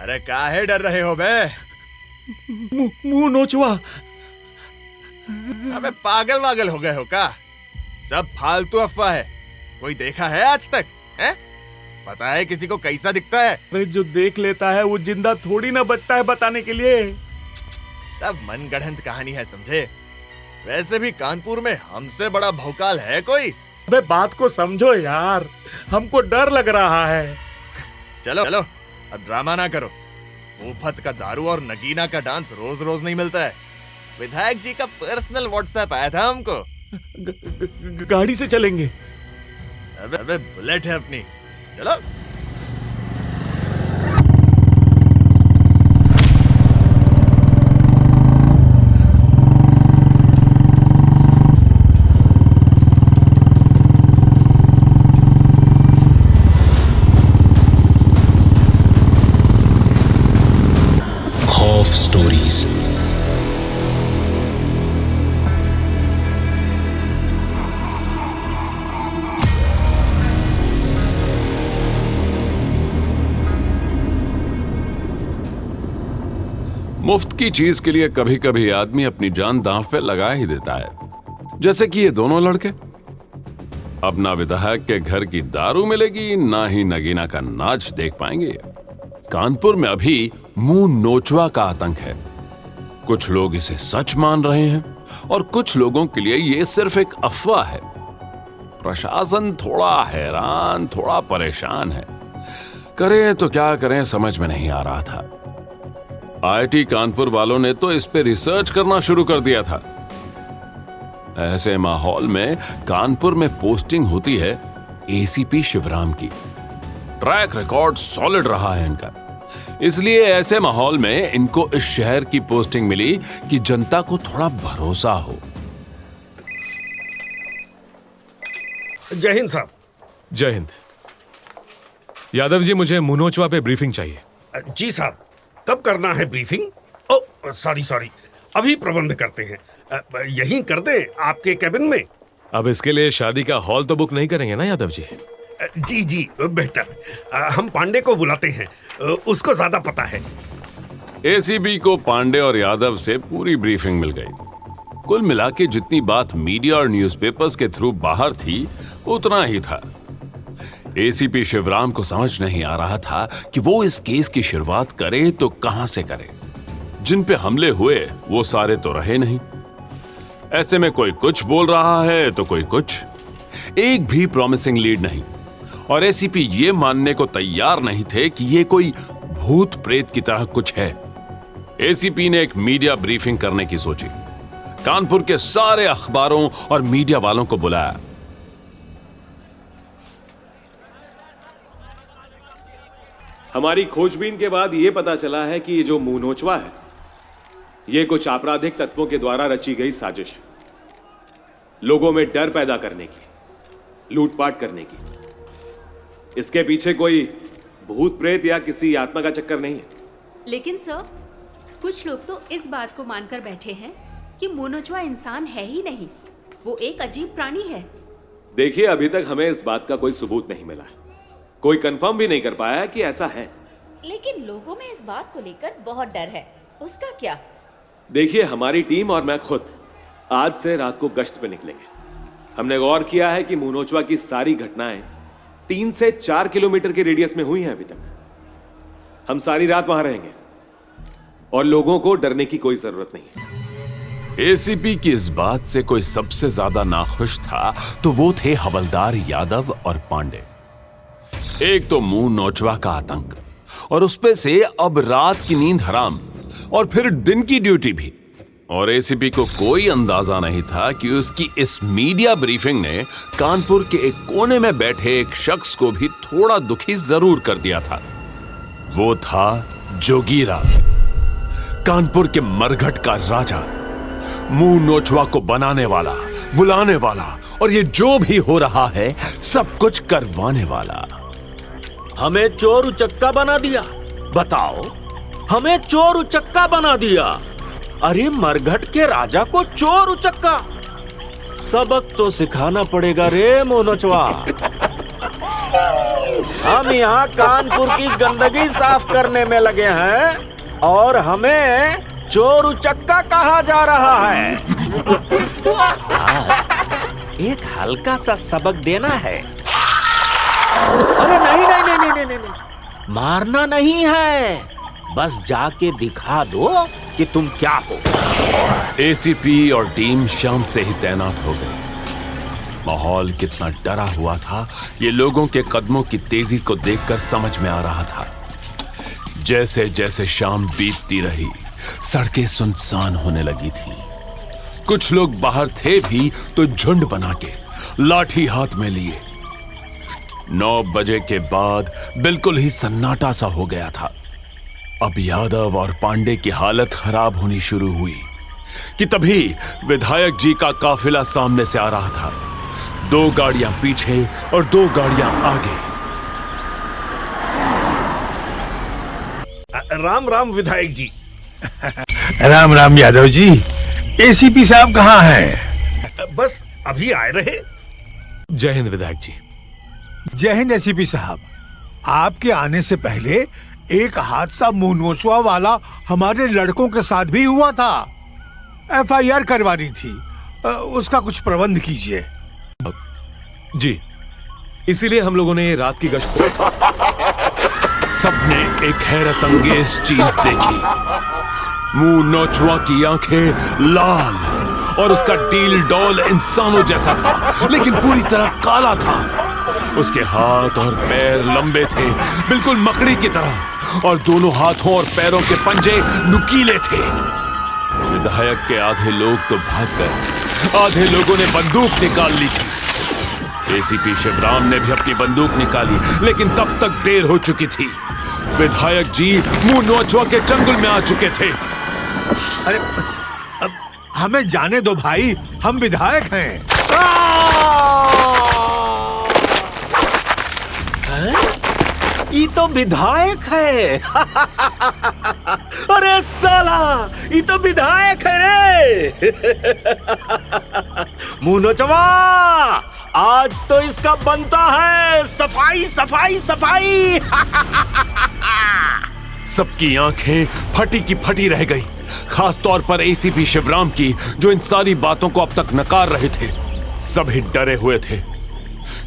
अरे काहे डर रहे हो बे? मुंह नोचवा। अबे पागल वागल हो गए हो का? सब फालतू अफवाह है। कोई देखा है आज तक? हैं? पता है किसी को कैसा दिखता है? अरे जो देख लेता है वो जिंदा थोड़ी ना बचता है बताने के लिए। सब मनगढ़ंत कहानी है समझे। वैसे भी कानपुर में हमसे बड़ा भौकाल है कोई? अबे बात को समझो यार, हमको डर लग रहा है। चलो चलो अब ड्रामा ना करो। मुफ्त का दारू और नगीना का डांस रोज रोज नहीं मिलता है। विधायक जी का पर्सनल व्हाट्सएप आया था हमको। गाड़ी से चलेंगे। अबे बुलेट है अपनी। चलो। खौफ स्टोरीज। मुफ्त की चीज के लिए कभी कभी आदमी अपनी जान दांव पे लगा ही देता है। जैसे कि ये दोनों लड़के। अब ना विधायक के घर की दारू मिलेगी, ना ही नगीना का नाच देख पाएंगे। कानपुर में अभी मुंह नोचवा का आतंक है। कुछ लोग इसे सच मान रहे हैं और कुछ लोगों के लिए ये सिर्फ एक अफवाह है। प्रशासन थोड़ा हैरान, थोड़ा परेशान है। करें तो क्या करें समझ में नहीं आ रहा था। आईआईटी कानपुर वालों ने तो इस पे रिसर्च करना शुरू कर दिया था। ऐसे माहौल में कानपुर में पोस्टिंग होती है एसीपी शिवराम की। ट्रैक रिकॉर्ड सॉलिड रहा है इनका। इसलिए ऐसे माहौल में इनको इस शहर की पोस्टिंग मिली कि जनता को थोड़ा भरोसा हो। जय हिंद साहब। जय हिंद। यादव जी, मुझे मुनोचवा पे ब्रीफिंग चाहिए। जी साहब, कब करना है ब्रीफिंग? ओ सॉरी, अभी प्रबंध करते हैं। यहीं कर दें आपके कैबिन में? अब इसके लिए शादी का हॉल तो बुक नहीं करेंगे ना यादव जी? जी बेहतर। हम पांडे को बुलाते हैं, उसको ज्यादा पता है। एसीबी को पांडे और यादव से पूरी ब्रीफिंग मिल गई। कुल मिला के जितनी बात मीडिया और न्यूज़पेपर्स के थ्रू बाहर थी उतना ही था। एसीपी शिवराम को समझ नहीं आ रहा था कि वो इस केस की शुरुआत करे तो कहां से करे। जिन पे हमले हुए वो सारे तो रहे नहीं। ऐसे में कोई कुछ बोल रहा है तो कोई कुछ। एक भी प्रॉमिसिंग लीड नहीं। और एसीपी ये मानने को तैयार नहीं थे कि ये कोई भूत प्रेत की तरह कुछ है। एसीपी ने एक मीडिया ब्रीफिंग करने की सोची। कानपुर के सारे अखबारों और मीडिया वालों को बुलाया। हमारी खोजबीन के बाद यह पता चला है कि ये जो मुनोचवा है, ये कुछ आपराधिक तत्वों के द्वारा रची गई साजिश है। लोगों में डर पैदा करने की, लूटपाट करने की। इसके पीछे कोई भूत प्रेत या किसी आत्मा का चक्कर नहीं है। लेकिन सर, कुछ लोग तो इस बात को मानकर बैठे हैं कि मुनोचवा इंसान है ही नहीं, वो एक अजीब प्राणी है। देखिए, अभी तक हमें इस बात का कोई सबूत नहीं मिला है। कोई कंफर्म भी नहीं कर पाया कि ऐसा है। लेकिन लोगों में इस बात को लेकर बहुत डर है, उसका क्या? देखिए, हमारी टीम और मैं खुद आज से रात को गश्त पे निकलेंगे। हमने गौर किया है कि मुनोचवा की सारी घटनाएं 3 से 4 किलोमीटर के रेडियस में हुई हैं अभी तक। हम सारी रात वहां रहेंगे और लोगों को डरने की कोई जरूरत नहीं है। एसीपी की इस बात से कोई सबसे ज्यादा नाखुश था तो वो थे हवलदार यादव और पांडे। एक तो मुंह नोचवा का आतंक और उसपे से अब रात की नींद हराम और फिर दिन की ड्यूटी भी। और एसीपी को कोई अंदाजा नहीं था कि उसकी इस मीडिया ब्रीफिंग ने कानपुर के एक कोने में बैठे एक शख्स को भी थोड़ा दुखी जरूर कर दिया था। वो था जोगीरा, कानपुर के मरघट का राजा, मुंह नोचवा को बनाने वाला, बुलाने वाला और ये जो भी हो रहा है सब कुछ करवाने वाला। हमें चोर उचक्का बना दिया। बताओ, हमें चोर उचक्का बना दिया। अरे मरघट के राजा को चोर उचक्का। सबक तो सिखाना पड़ेगा रे मुनोचवा। हम यहाँ कानपुर की गंदगी साफ करने में लगे हैं और हमें चोर उचक्का कहा जा रहा है। एक हल्का सा सबक देना है। अरे नहीं नहीं नहीं नहीं नहीं, नहीं। मारना नहीं है, बस जाके दिखा दो कि तुम क्या हो। एसीपी और टीम शाम से ही तैनात हो गए। माहौल कितना डरा हुआ था ये लोगों के कदमों की तेजी को देखकर समझ में आ रहा था। जैसे जैसे शाम बीतती रही सड़कें सुनसान होने लगी थी। कुछ लोग बाहर थे भी तो झुंड बना के लाठी हाथ में लिए। 9 बजे के बाद बिल्कुल ही सन्नाटा सा हो गया था। अब यादव और पांडे की हालत खराब होनी शुरू हुई कि तभी विधायक जी का काफिला सामने से आ रहा था। 2 गाड़ियां पीछे और 2 गाड़ियां आगे। राम राम विधायक जी। राम राम यादव जी। एसीपी साहब कहाँ हैं? बस अभी आए रहे। जय हिंद विधायक जी। जय हिंद एसीपी साहब। आपके आने से पहले एक हादसा मुंह नोचवा वाला हमारे लड़कों के साथ भी हुआ था। एफआईआर करवानी थी, उसका कुछ प्रबंध कीजिए। जी, इसीलिए हम लोगों ने रात की गश्त। सबने एक हैरत अंगेज चीज देखी। मुंह नोचवा की आंखें लाल और उसका डील डॉल इंसानों जैसा था लेकिन पूरी तरह काला था। उसके हाथ और पैर लंबे थे बिल्कुल मकड़ी की तरह और दोनों हाथों और पैरों के पंजे नुकीले थे। विधायक के आधे लोग तो भाग गए, आधे लोगों ने बंदूक निकाल ली थी। एसीपी शिवराम ने भी अपनी बंदूक निकाली लेकिन तब तक देर हो चुकी थी। विधायक जी मुंह नोचवा के चंगुल में आ चुके थे। अरे अब हमें जाने दो भाई, हम विधायक हैं। ये तो विधायक है। अरे साला, ये तो विधायक है रे। मुंह नोचवा, आज तो इसका बनता है सफाई सफाई सफाई। सबकी आंखें फटी की फटी रह गई, खास तौर पर एसीपी शिवराम की, जो इन सारी बातों को अब तक नकार रहे थे। सभी डरे हुए थे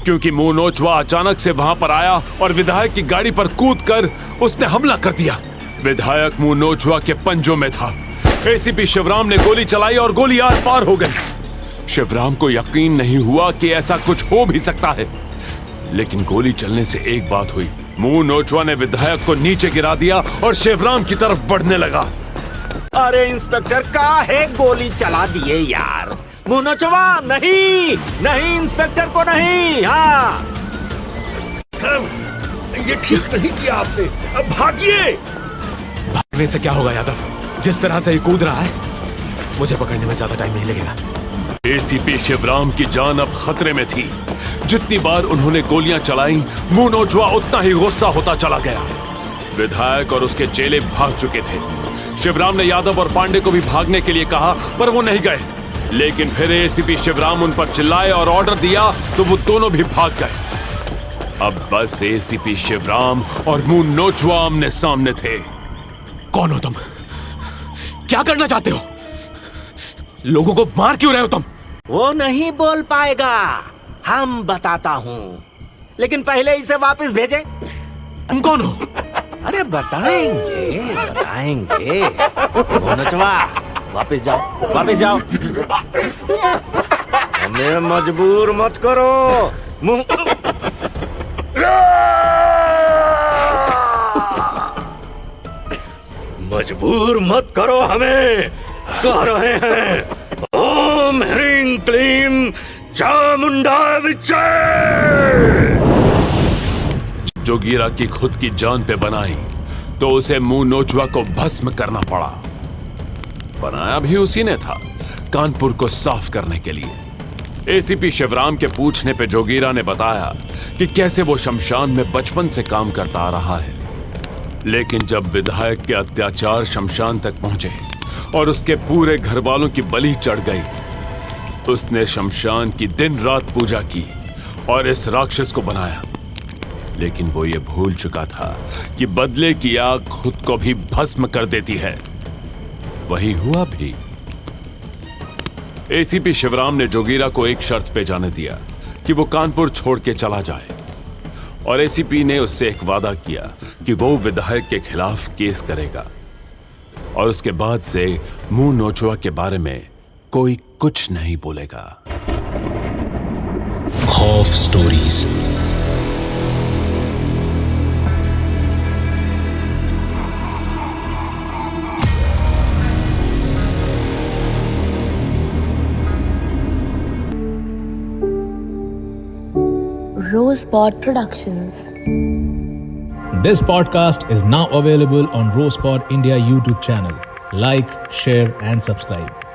क्योंकि मुंह नोचवा अचानक से वहां पर आया और विधायक की गाड़ी पर कूदकर उसने हमला कर दिया। विधायक मुंह नोचवा के पंजों में था। एसीपी शिवराम ने गोली चलाई और गोली आर पार हो गई। शिवराम को यकीन नहीं हुआ कि ऐसा कुछ हो भी सकता है, लेकिन गोली चलने से एक बात हुई। मुंह नोचवा ने विधायक को नीचे गिरा दिया और शिवराम की तरफ बढ़ने लगा। अरे इंस्पेक्टर, काहे गोली चला दिए यार? मुंह नोचवा, नहीं नहीं, इंस्पेक्टर को नहीं। हाँ सर, ये ठीक नहीं किया आपने, अब भागिए। भागने से क्या होगा यादव? जिस तरह से ये कूद रहा है, मुझे पकड़ने में ज्यादा टाइम नहीं लगेगा। एसीपी शिवराम की जान अब खतरे में थी। जितनी बार उन्होंने गोलियां चलाई, मुंह नोचवा उतना ही गुस्सा होता चला गया। विधायक और उसके चेले भाग चुके थे। शिवराम ने यादव और पांडे को भी भागने के लिए कहा पर वो नहीं गए। लेकिन फिर एसीपी शिवराम उन पर चिल्लाए और ऑर्डर दिया तो वो दोनों भी भाग गए। अब बस एसीपी शिवराम और मुंह नोचवा आमने सामने थे। कौन हो तुम? क्या करना चाहते हो? लोगों को मार क्यों रहे हो तुम? वो नहीं बोल पाएगा, हम बताता हूँ, लेकिन पहले इसे वापस भेजे। तुम कौन हो? अरे बताएंगे बताएंगे। मुंह नोचवा, वापस जाओ, वापस जाओ। हमें मजबूर मत करो। मुंह मजबूर मत करो हमें, कह रहे हैं। ओम ह्रीं क्लीं चामुंडा विच्चे। जोगीरा की खुद की जान पे बनाई तो उसे मुंह नोचवा को भस्म करना पड़ा। बनाया भी उसी ने था, कानपुर को साफ करने के लिए। एसीपी शिवराम के पूछने पे जोगीरा ने बताया कि कैसे वो शमशान में बचपन से काम करता आ रहा है। लेकिन जब विधायक के अत्याचार शमशान तक पहुंचे और उसके पूरे घर वालों की बलि चढ़ गई, उसने शमशान की दिन रात पूजा की और इस राक्षस को बनाया। लेकिन वो ये भूल चुका था कि बदले की आग खुद को भी भस्म कर देती है। वही हुआ भी। एसीपी शिवराम ने जोगीरा को एक शर्त पे जाने दिया कि वो कानपुर छोड़ के चला जाए, और एसीपी ने उससे एक वादा किया कि वो विधायक के खिलाफ केस करेगा और उसके बाद से मुंह नोचवा के बारे में कोई कुछ नहीं बोलेगा। खौफ stories. Rosepod Productions. This podcast is now available on Rosepod India YouTube channel. Like, share, and subscribe.